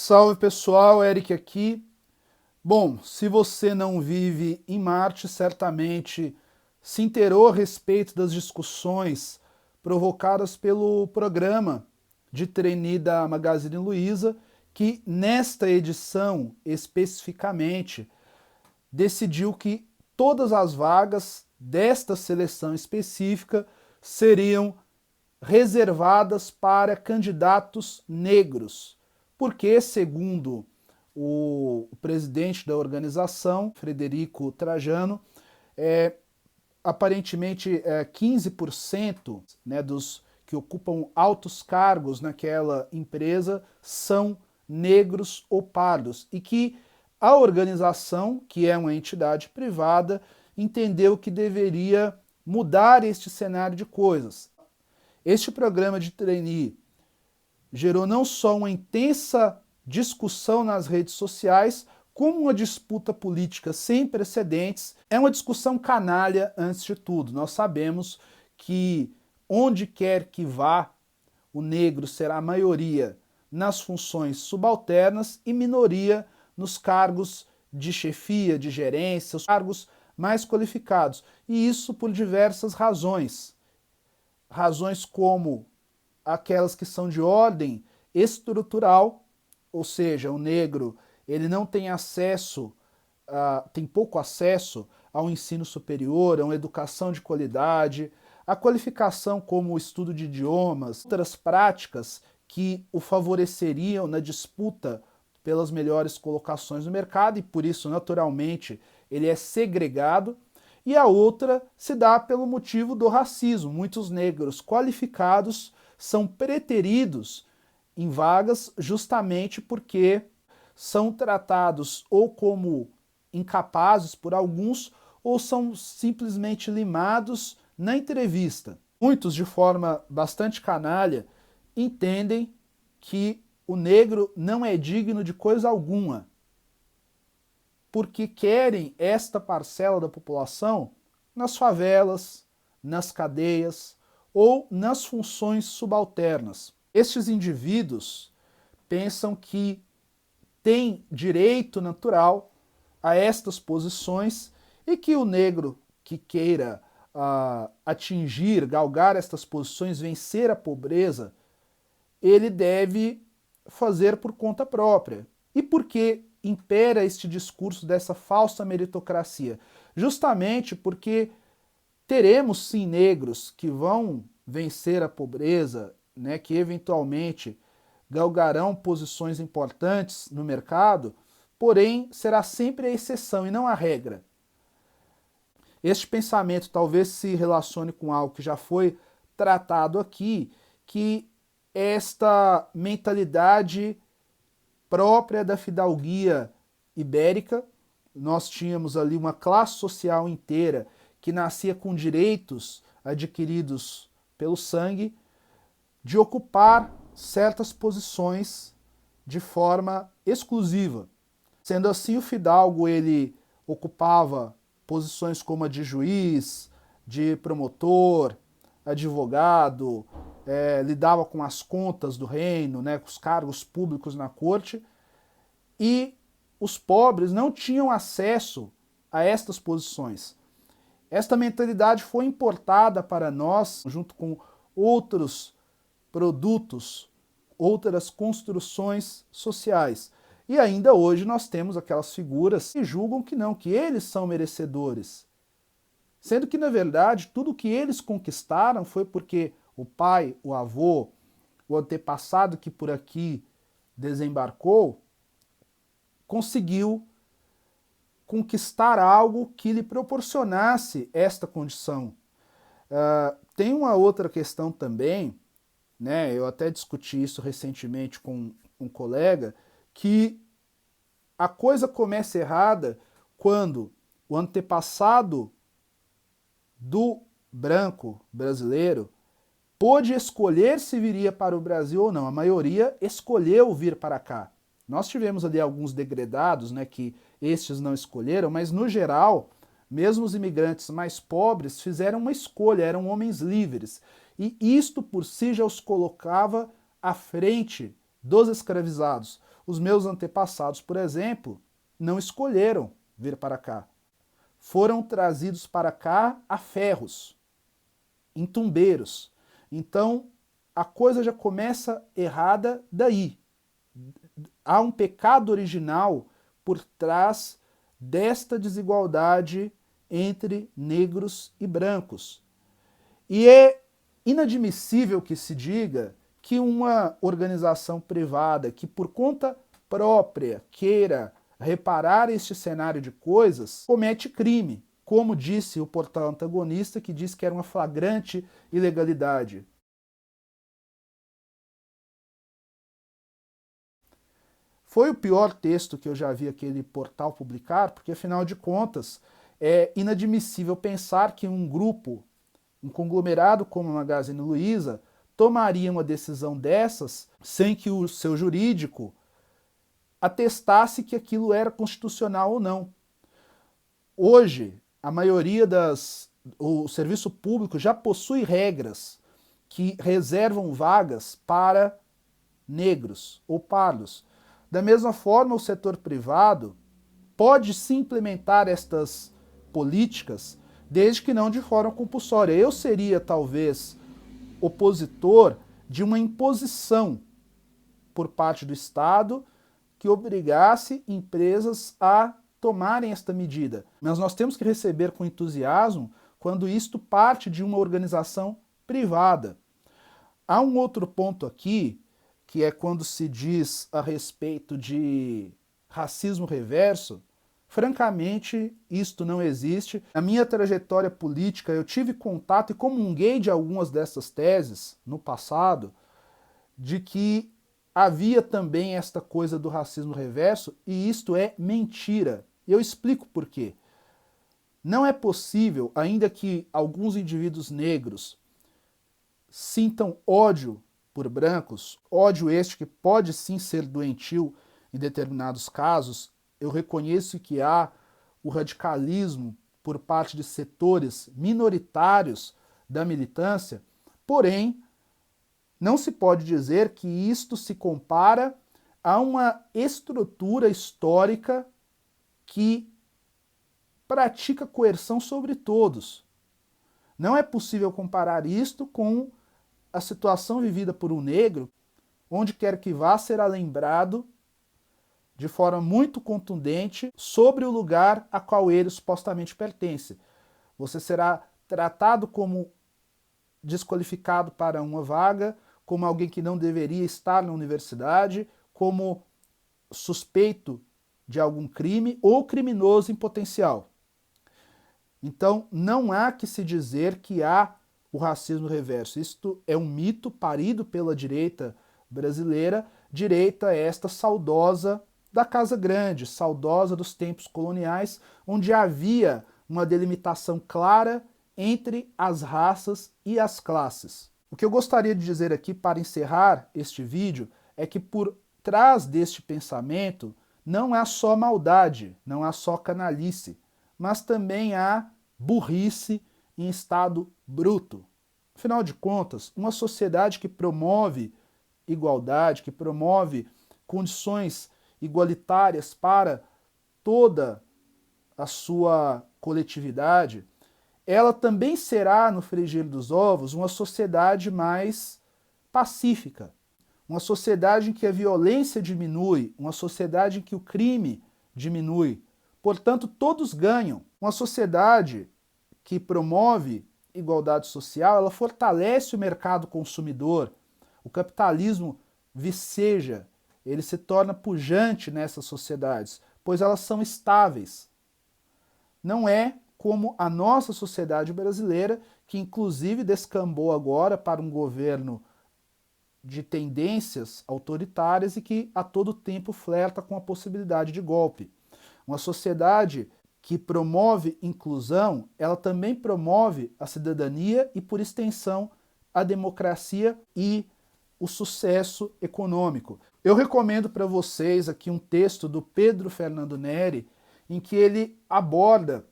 Salve pessoal, Eric aqui. Bom, se você não vive em Marte, certamente se inteirou a respeito das discussões provocadas pelo programa de trainee da Magazine Luiza, que nesta edição especificamente decidiu que todas as vagas desta seleção específica seriam reservadas para candidatos negros, porque, segundo o presidente da organização, Frederico Trajano, aparentemente 15%, né, dos que ocupam altos cargos naquela empresa são negros ou pardos, e que a organização, que é uma entidade privada, entendeu que deveria mudar este cenário de coisas. Este programa de trainee gerou não só uma intensa discussão nas redes sociais, como uma disputa política sem precedentes. É uma discussão canalha antes de tudo. Nós sabemos que onde quer que vá, o negro será a maioria nas funções subalternas e minoria nos cargos de chefia, de gerência, os cargos mais qualificados. E isso por diversas razões. Razões como aquelas que são de ordem estrutural, ou seja, o negro ele não tem acesso, tem pouco acesso ao ensino superior, a uma educação de qualidade, a qualificação como o estudo de idiomas, outras práticas que o favoreceriam na disputa pelas melhores colocações no mercado, e por isso, naturalmente, ele é segregado. E a outra se dá pelo motivo do racismo. Muitos negros qualificados são preteridos em vagas justamente porque são tratados ou como incapazes por alguns ou são simplesmente limados na entrevista. Muitos, de forma bastante canalha, entendem que o negro não é digno de coisa alguma, porque querem esta parcela da população nas favelas, nas cadeias ou nas funções subalternas. Estes indivíduos pensam que têm direito natural a estas posições e que o negro que queira atingir, galgar estas posições, vencer a pobreza, ele deve fazer por conta própria. E por que impera este discurso dessa falsa meritocracia? Justamente porque teremos sim negros que vão vencer a pobreza, né, que eventualmente galgarão posições importantes no mercado, porém será sempre a exceção e não a regra. Este pensamento talvez se relacione com algo que já foi tratado aqui, que esta mentalidade própria da fidalguia ibérica. Nós tínhamos ali uma classe social inteira que nascia com direitos adquiridos pelo sangue, de ocupar certas posições de forma exclusiva. Sendo assim, o fidalgo ele ocupava posições como a de juiz, de promotor, advogado, lidava com as contas do reino, né, com os cargos públicos na corte, e os pobres não tinham acesso a estas posições. Esta mentalidade foi importada para nós, junto com outros produtos, outras construções sociais. E ainda hoje nós temos aquelas figuras que julgam que não, que eles são merecedores. Sendo que, na verdade, tudo que eles conquistaram foi porque o pai, o avô, o antepassado que por aqui desembarcou, conseguiu conquistar algo que lhe proporcionasse esta condição. Tem uma outra questão também, né, eu até discuti isso recentemente com um colega, que a coisa começa errada quando o antepassado do branco brasileiro pôde escolher se viria para o Brasil ou não. A maioria escolheu vir para cá. Nós tivemos ali alguns degredados, né, que estes não escolheram, mas no geral, mesmo os imigrantes mais pobres fizeram uma escolha, eram homens livres. E isto por si já os colocava à frente dos escravizados. Os meus antepassados, por exemplo, não escolheram vir para cá. Foram trazidos para cá a ferros, em tumbeiros. Então, a coisa já começa errada daí. Há um pecado original por trás desta desigualdade entre negros e brancos. E é inadmissível que se diga que uma organização privada que por conta própria queira reparar este cenário de coisas comete crime, como disse o portal antagonista, que disse que era uma flagrante ilegalidade. Foi o pior texto que eu já vi aquele portal publicar, porque afinal de contas é inadmissível pensar que um grupo, um conglomerado como a Magazine Luiza, tomaria uma decisão dessas sem que o seu jurídico atestasse que aquilo era constitucional ou não. Hoje, a maioria o serviço público já possui regras que reservam vagas para negros ou pardos. Da mesma forma, o setor privado pode sim implementar estas políticas, desde que não de forma compulsória. Eu seria, talvez, opositor de uma imposição por parte do Estado que obrigasse empresas a tomarem esta medida. Mas nós temos que receber com entusiasmo quando isto parte de uma organização privada. Há um outro ponto aqui, que é quando se diz a respeito de racismo reverso. Francamente, isto não existe. Na minha trajetória política, eu tive contato e comunguei de algumas dessas teses no passado, de que havia também esta coisa do racismo reverso, e isto é mentira. Eu explico por quê. Não é possível, ainda que alguns indivíduos negros sintam ódio por brancos, ódio este que pode sim ser doentio em determinados casos. Eu reconheço que há o radicalismo por parte de setores minoritários da militância, porém, não se pode dizer que isto se compara a uma estrutura histórica que pratica coerção sobre todos. Não é possível comparar isto com a situação vivida por um negro, onde quer que vá, será lembrado de forma muito contundente sobre o lugar a qual ele supostamente pertence. Você será tratado como desqualificado para uma vaga, como alguém que não deveria estar na universidade, como suspeito de algum crime ou criminoso em potencial. Então, não há que se dizer que há o racismo reverso. Isto é um mito parido pela direita brasileira, direita esta saudosa da Casa Grande, saudosa dos tempos coloniais, onde havia uma delimitação clara entre as raças e as classes. O que eu gostaria de dizer aqui para encerrar este vídeo é que por trás deste pensamento não há só maldade, não há só canalice, mas também há burrice em estado bruto. Afinal de contas, uma sociedade que promove igualdade, que promove condições igualitárias para toda a sua coletividade, ela também será, no frigir dos ovos, uma sociedade mais pacífica, uma sociedade em que a violência diminui, uma sociedade em que o crime diminui. Portanto, todos ganham. Uma sociedade que promove igualdade social, ela fortalece o mercado consumidor. O capitalismo viceja, ele se torna pujante nessas sociedades, pois elas são estáveis. Não é como a nossa sociedade brasileira, que inclusive descambou agora para um governo de tendências autoritárias e que a todo tempo flerta com a possibilidade de golpe. Uma sociedade que promove inclusão, ela também promove a cidadania e, por extensão, a democracia e o sucesso econômico. Eu recomendo para vocês aqui um texto do Pedro Fernando Neri, em que ele aborda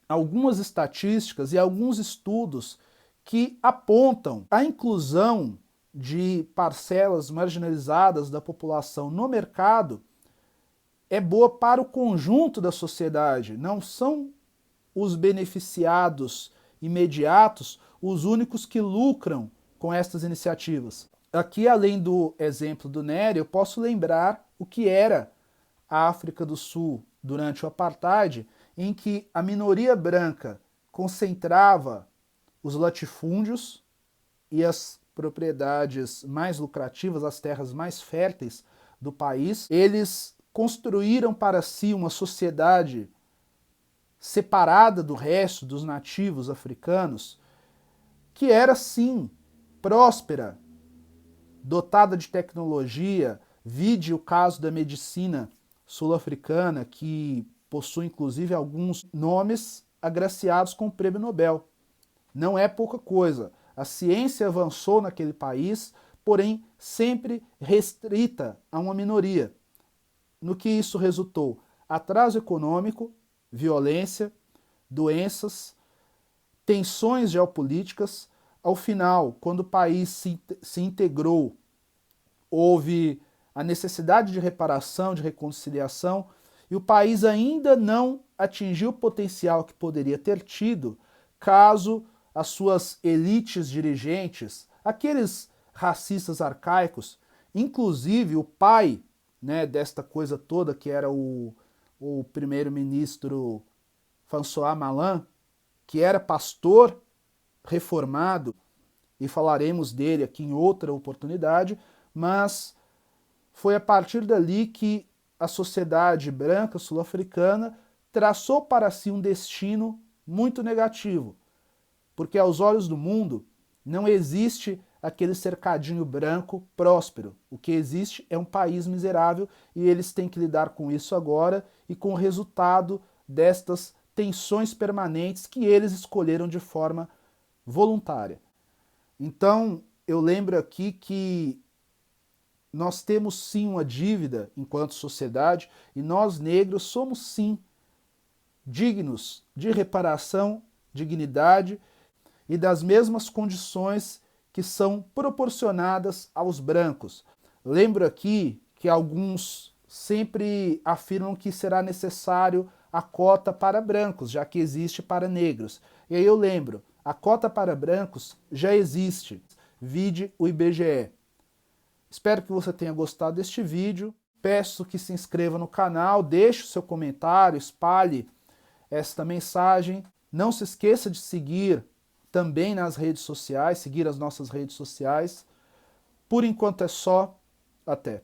algumas estatísticas e alguns estudos que apontam a inclusão de parcelas marginalizadas da população no mercado é boa para o conjunto da sociedade. Não são os beneficiados imediatos os únicos que lucram com estas iniciativas. Aqui, além do exemplo do Nery, eu posso lembrar o que era a África do Sul durante o Apartheid, em que a minoria branca concentrava os latifúndios e as propriedades mais lucrativas, as terras mais férteis do país. Eles construíram para si uma sociedade separada do resto dos nativos africanos, que era sim próspera, dotada de tecnologia. Vide o caso da medicina sul-africana, que possui inclusive alguns nomes agraciados com o Prêmio Nobel. Não é pouca coisa. A ciência avançou naquele país, porém sempre restrita a uma minoria. No que isso resultou? Atraso econômico, violência, doenças, tensões geopolíticas. Ao final, quando o país se integrou, houve a necessidade de reparação, de reconciliação, e o país ainda não atingiu o potencial que poderia ter tido caso as suas elites dirigentes, aqueles racistas arcaicos, inclusive o pai, né, desta coisa toda, que era o primeiro-ministro François Malan, que era pastor reformado, e falaremos dele aqui em outra oportunidade, mas foi a partir dali que a sociedade branca sul-africana traçou para si um destino muito negativo, porque aos olhos do mundo não existe aquele cercadinho branco próspero. O que existe é um país miserável e eles têm que lidar com isso agora e com o resultado destas tensões permanentes que eles escolheram de forma voluntária. Então, eu lembro aqui que nós temos sim uma dívida enquanto sociedade e nós negros somos sim dignos de reparação, dignidade e das mesmas condições que são proporcionadas aos brancos. Lembro aqui que alguns sempre afirmam que será necessário a cota para brancos, já que existe para negros. E aí eu lembro, a cota para brancos já existe, vide o IBGE. Espero que você tenha gostado deste vídeo, peço que se inscreva no canal, deixe o seu comentário, espalhe esta mensagem. Não se esqueça de seguir também nas redes sociais, seguir as nossas redes sociais. Por enquanto é só, até.